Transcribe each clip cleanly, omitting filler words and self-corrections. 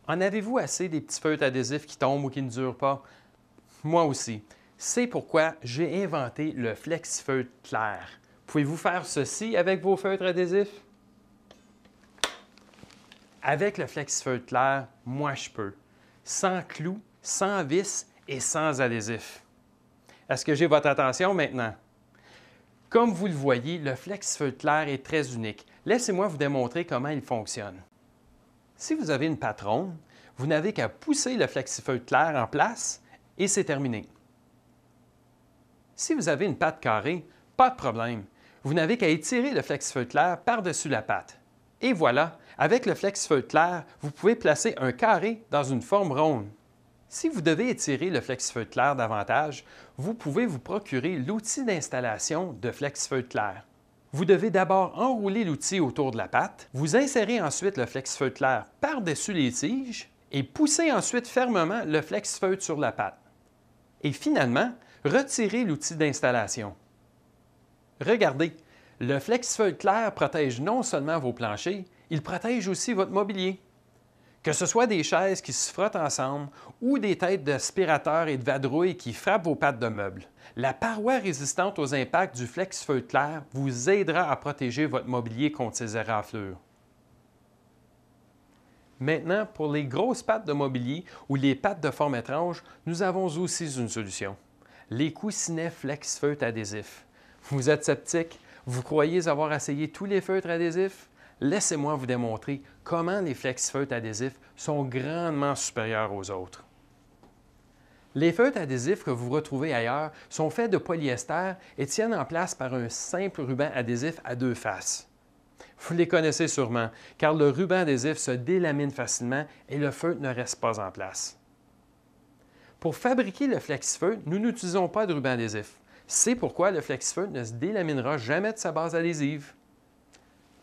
En avez-vous assez des petits feutres adhésifs qui tombent ou qui ne durent pas? Moi aussi. C'est pourquoi j'ai inventé le Flexifeutre clair. Pouvez-vous faire ceci avec vos feutres adhésifs? Avec le Flexifeutre clair, moi je peux. Sans clous, sans vis et sans adhésif. Est-ce que j'ai votre attention maintenant? Comme vous le voyez, le Flexifeutre clair est très unique. Laissez-moi vous démontrer comment il fonctionne. Si vous avez une patte ronde, vous n'avez qu'à pousser le Flexifeutre clair en place et c'est terminé. Si vous avez une patte carrée, pas de problème. Vous n'avez qu'à étirer le Flexifeutre clair par-dessus la patte. Et voilà, avec le Flexifeutre clair, vous pouvez placer un carré dans une forme ronde. Si vous devez étirer le Flexifeutre clair davantage, vous pouvez vous procurer l'outil d'installation de Flexifeutre clair. Vous devez d'abord enrouler l'outil autour de la patte, vous insérez ensuite le Flexifeutre clair par-dessus les tiges et poussez ensuite fermement le Flexifeutre sur la patte. Et finalement, retirez l'outil d'installation. Regardez, le Flexifeutre clair protège non seulement vos planchers, il protège aussi votre mobilier. Que ce soit des chaises qui se frottent ensemble ou des têtes d'aspirateur et de vadrouille qui frappent vos pattes de meubles, la paroi résistante aux impacts du Flexifeutre clair vous aidera à protéger votre mobilier contre ces éraflures. Maintenant, pour les grosses pattes de mobilier ou les pattes de forme étrange, nous avons aussi une solution. Les coussinets Flexifeutre adhésifs. Vous êtes sceptique? Vous croyez avoir essayé tous les feutres adhésifs? Laissez-moi vous démontrer comment les Flexifeutres adhésifs sont grandement supérieurs aux autres. Les feutres adhésifs que vous retrouvez ailleurs sont faits de polyester et tiennent en place par un simple ruban adhésif à deux faces. Vous les connaissez sûrement, car le ruban adhésif se délamine facilement et le feutre ne reste pas en place. Pour fabriquer le Flexifeutre, nous n'utilisons pas de ruban adhésif. C'est pourquoi le Flexifeutre ne se délaminera jamais de sa base adhésive.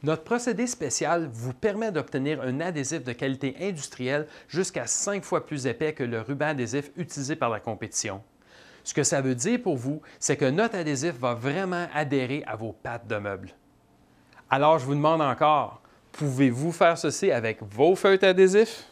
Notre procédé spécial vous permet d'obtenir un adhésif de qualité industrielle jusqu'à 5 fois plus épais que le ruban adhésif utilisé par la compétition. Ce que ça veut dire pour vous, c'est que notre adhésif va vraiment adhérer à vos pattes de meubles. Alors, je vous demande encore, pouvez-vous faire ceci avec vos feutres adhésifs?